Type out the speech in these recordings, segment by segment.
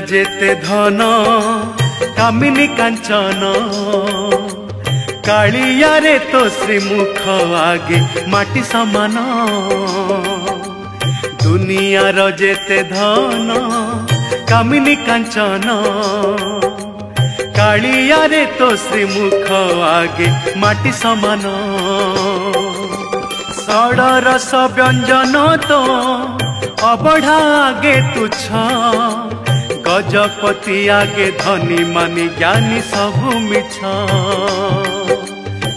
जेते धन कामिनी कांचन कालिया रे तो श्रीमुख आगे माटी समान दुनिया रो जेते धन कामिनी कांचन कालिया रे तो श्रीमुख आगे माटी समान सड़ रस व्यंजन तो अबढ़ा आगे तुच्छ गजपति आगे धनी मानी ज्ञानी सबु मिछ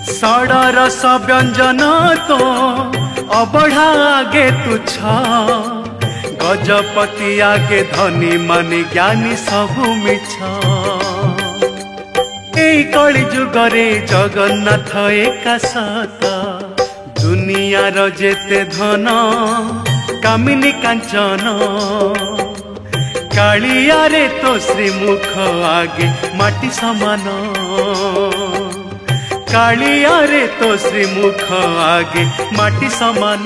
सड़ रस व्यंजन तो अबढ़ा आगे तुच्छ गजपति आगे धनी मानी ज्ञानी सबु मिछ एई कली जुगरे जगन्नाथ एका सत दुनिया रो जेते धन कामिनी कांचन कालिया रे तो श्रीमुख आगे माटी समान कालिया रे तो श्रीमुख आगे माटी समान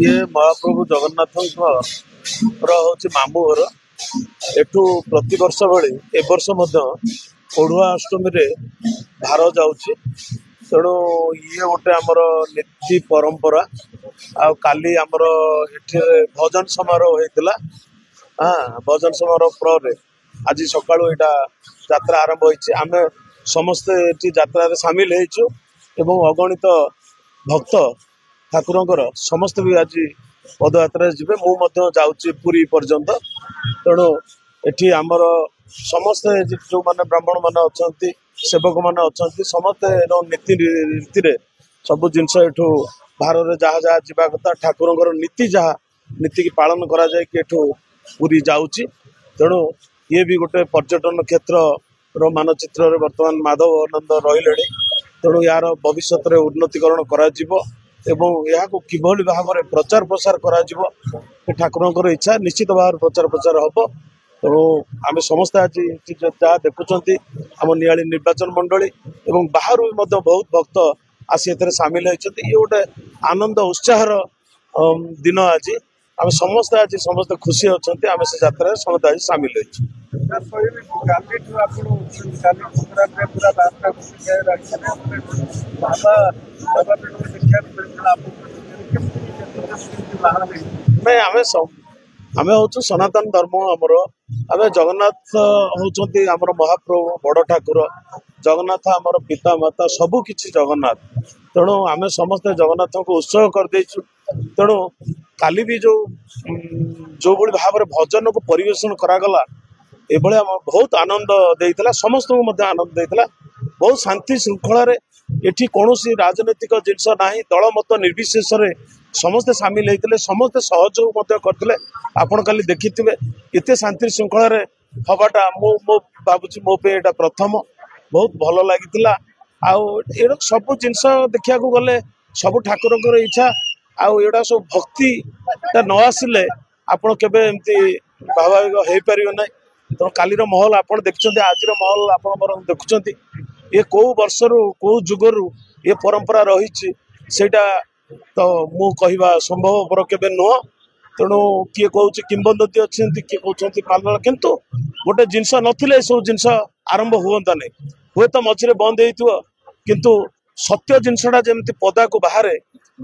ये महाप्रभु जगन्नाथ हूँ मामू घर एठू प्रति वर्ष भली ए वर्ष पढ़ुआ अष्टमी रे भार जाऊँगी तेणु ये गोटे आमर नीति परंपरा काली आमर एठे भजन समारोह होता हाँ भजन समारोह पर आज सकाळु एटा यात्रा आरंभ होइछि आमे समस्ते एठी यात्रा रे शामिल हेइछु एवं अगणित भक्त ठाकुरंकर समस्त भी आज पदयात्रा जीवे मुझे पुरी पर्यंत तेणु एठी आमर समस्ते जो माने ब्राह्मण माने अछंती सेवक माने अछंती समस्ते नीति रीति रे सब जिनस एठू बाहर रे जहाँ जहाँ जीवा कथा ठाकुरंकर नीति जहाँ नीति की पालन करा जाए कि एठू पुरी जाउची तेणु ये भी गोटे पर्यटन क्षेत्र रो मानचित्र रे वर्तमान माधव आनंद रहिले तेणु यार भविष्य रे उन्नतिकरण करा जिवो एवं यहाँ को किभली भाव में प्रचार प्रसार करा ठाकुरंकर इच्छा निश्चित भाव प्रचार प्रसार हम तो आम समस्त आज जहाँ देखुं आम नियाली निर्वाचन मंडली एवं बाहर भी बहुत भक्त आसी सामिल होती ये गोटे आनंद उत्साहर दिन आज आम समस्त आज समस्त खुशी अच्छा आम से यात्रा समस्त आज सामिल आमे हूँ सनातन धर्म आमर आम जगन्नाथ होती आमर महाप्रभु बड़ ठाकुर जगन्नाथ आमर पिता माता सबू किछि जगन्नाथ तेणु आम समस्ते जगन्नाथ को उत्सव करदे तेणु काली भी जो भाई भाव में भजन को परिवेशन करागला ये बहुत आनंद देइतला समस्त को आनंद देइतला बहुत शांति श्रृंखला एठी कौनसी राजनीतिक जिनस नाही दल मत निर्विशेष समस्ते सामिल होते समस्ते सहयोग करते आपण खाली देखिथे एत शांति श्रृंखला हवाटा मो भावुँ मो पे एटा प्रथम बहुत भल लगी आउ सब जिनस देखा गले सब ठाकुर इच्छा आउ एड़ा सब भक्ति न आसिले आपण केबे एमती स्वाभाविक हो पार ना तेणु कालीर महल आप देखते आज महल आप देखुं ये कौ वर्षर कौ जुगरु ये परंपरा रही सेटा तो मु कहवा संभवपर केबे नुह तेणु किए कौच किंबदंती अच्छी किए कहते पाल किंतु गोटे जिनस नथिले सब जिनस आरंभ हुआ नहीं हुए तो मझे बंद हो किंतु सत्य जिनसटा जमी पदा को बाहर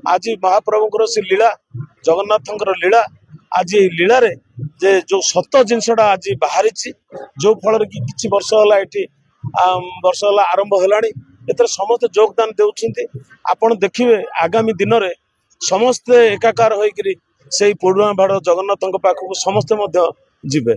आज महाप्रभुंर से लीला जगन्नाथंकर लीला आज लीला रे जे जो सत जिनसटा आज बाहरी जो फल कि किसी वर्ष है आरंभ है एतर समस्त योगदान देउछन्ति आपण देखिए आगामी दिन में समस्ते एकाकार होइकरी से पड़ुआ बाड़ जगन्नाथ पाखक समस्ते मध्य जिबे।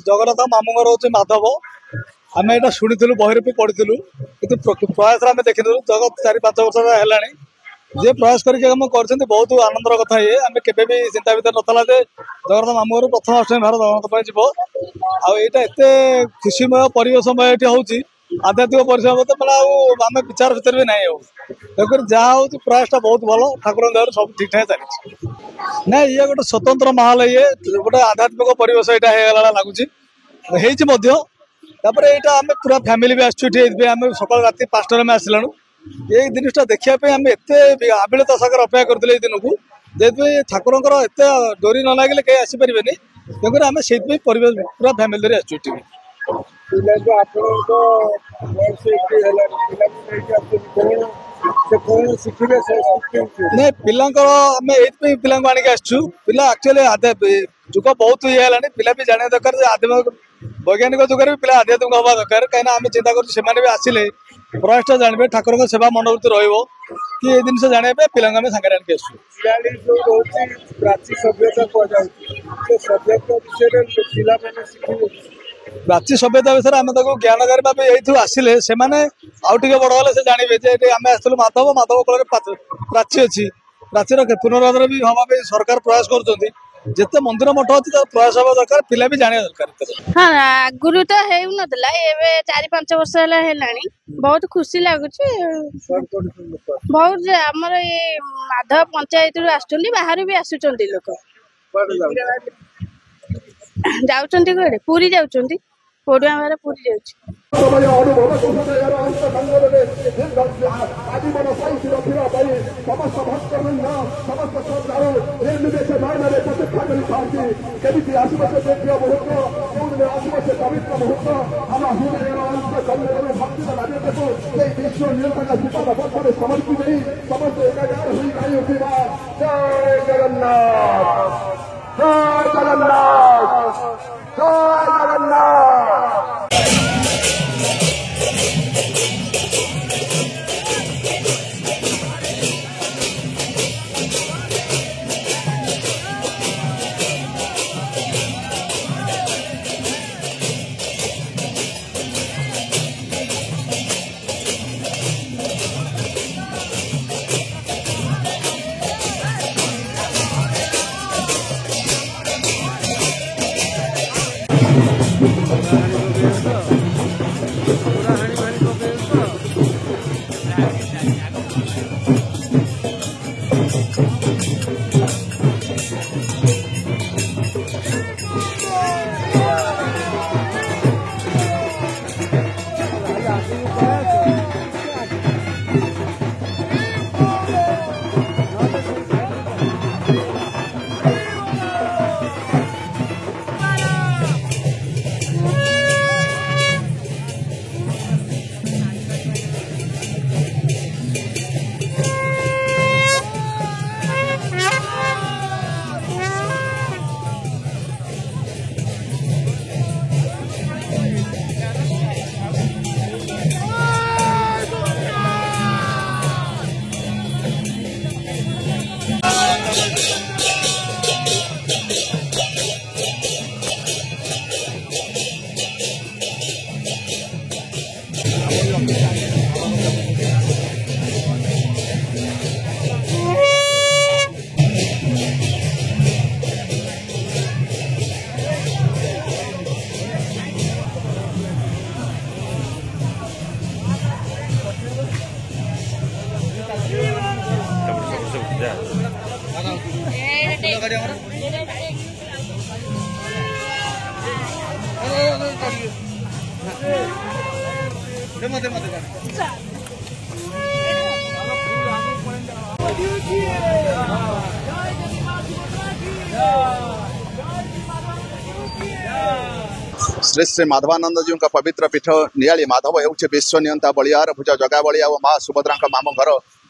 जगन्नाथ मामू घर हूँ माधव आम यहाँ शुणु बही भी पढ़ी कि प्रयास आम देखी जगत 4-5 वर्ष है जे प्रयास करके बहुत आनंदर कथा ये आम के चिंता भितर नाला जगन्नाथ मामू घर प्रथम अष्टमी भार जगन्नाथ जीव आईटा एत खुशीमय परिवेशमय ये हूँ आध्यात्मिक परिश्रम मत मैंने आम विचार भर भी ना तेणुक जहाँ हूँ प्रयासटा बहुत भल ठाकुर दयार सब ठीक ठाक चली ना ये गोटे स्वतंत्र माहौल ये गोटे आध्यात्मिक परिवेश यहाँ लगुच यहाँ आम पूरा फैमिली भी आम सकाल राति 5टार में आसलु ये जिनटा देखापी आम एत आबिलता सागर अपेक्षा करते दिन को जेहतु ठाकुर एत डोरी न लगे कहीं आसपारे तेणुक आम से परिवेश पूरा फैमिली धरी आसुँ नहीं पिलांकर आम ये पिला आणिक आसु पिला एक्चुअली जुग बहुत ये है पिला भी जाना दरकार आध्यात्मिक वैज्ञानिक जुगर भी पिला आध्यात्मिक हवा दरकार कहीं आम चिंता कर आसिले प्रयासटा जानवे ठाकुर सेवा मनोवृत्ति रही कि ये जिन जानवे पिला सांगे आणिक आसु प्राची सभ्यता विषय आम ज्ञान करवा ये आसिले से आउटे बड़ हे से जानवे आम आसलु माधव माधव कूल प्राची अच्छी प्राचीर पुनरुद्धार भी हवा सरकार प्रयास कर जिते मंदिर मठ अच्छी प्रयास हवा दरकार पिला भी जाना दरकार हाँ आगुरी तो हो नाला 4-5 वर्ष है बहुत खुशी लगुच बहुत आमर ये माधव पंचायत आसुँच बाहर भी आसुँच लोक जाऊँ पूरी जाऊँ पड़ुआ बाहर पूरी श्री श्री माधवानंद जी का पवित्र पीठ नियाली माधव हो विश्व नियंता बलियार भुज जगा बलिया और माँ सुभद्रा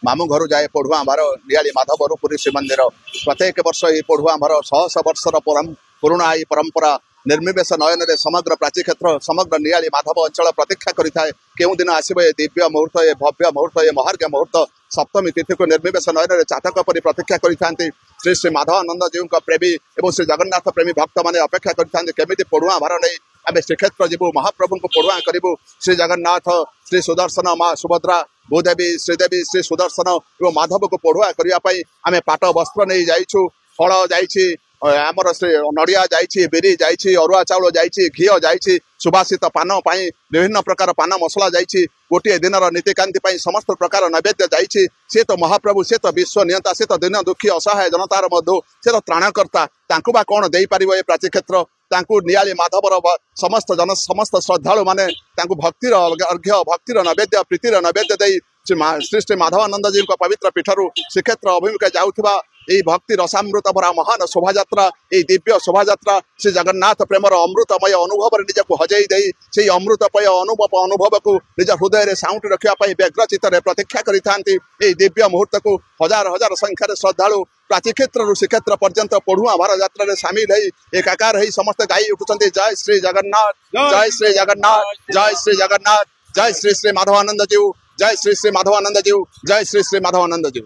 मामू घर जाए पढ़ुआ आमर नियाली माधव पुरी श्रीमंदिर प्रत्येक वर्ष ये पढ़ुआ आमर शह वर्षर पुराणा ये परंपरा निर्मिवेश नयन रे समग्र प्राची क्षेत्र समग्र नियाली माधव अंचल प्रतीक्षा करें केउ दिन आसब ये दिव्य मुहूर्त ये भव्य मुहूर्त ये महार्घ्य मुहूर्त सप्तमी तिथि को निर्मिवेश नयन रे चातक परी प्रतीक्षा करिथांती श्री श्री माधवानंद जी प्रेमी और श्री जगन्नाथ प्रेमी भक्त मैंने अपेक्षा करिथांती केमिति पढ़ुआ भार नहीं आम श्रीक्षेत्र जीवु महाप्रभु को पढ़ुआ करूँ श्री जगन्नाथ श्री सुदर्शन माँ सुभद्रा भूदेवी श्रीदेवी श्री सुदर्शन और माधव को पढ़ुआ करने आम पाट वस्त्र नहीं जाइछु फल जाइछि आमर से नड़िया जाइछि बेरी जाइछि अरुआ चाउल जाइछि घी जाइछि सुभाषित पान पाई विभिन्न प्रकार पान मसला जाइछि गोटे दिन नीतिकांति पाई समस्त प्रकार नैवेद्य जाइछि से तो महाप्रभु से तो विश्व नियंता से तो दिन दुखी असहाय जनतार मधु से तो त्राणकर्ता तांकु बा कोन देई परिबो ए प्राची क्षेत्र तांकु नियाली माधवर समस्त समस्त श्रद्धालु माने तांकु भक्तिर अर्घ्य भक्तिर नैवेद्य प्रीतिर नैवेद्य देई श्री श्री माधवानंद जी पवित्र पीठरू श्रीक्षेत्र अभिमुखे जाउथिबा এই भक्ति रसामृत भरा महान शोभायात्रा এই दिव्य शोभायात्रा श्री जगन्नाथ प्रेमर अमृतमय अनुभव निजक हजई दे से अमृतमय अनुभव को निज हृदय साउंट रखा व्यग्र चित्त प्रतीक्षा करिथांती दिव्य मुहूर्त को हजार हजार संख्यार श्रद्धालु प्राची क्षेत्र श्रीक्षेत्र पर्यंत पढ़ुआ भार यात्रा सामिल है एकाकार है समस्त गाई उठुंट जय श्री जगन्नाथ जय श्री जगन्नाथ जय श्री जगन्नाथ जय श्री श्री माधवानंद जीव जय श्री श्री माधवानंद जीव जय श्री श्री माधवानंद जीव।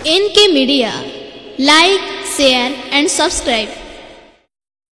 NK media like share and subscribe.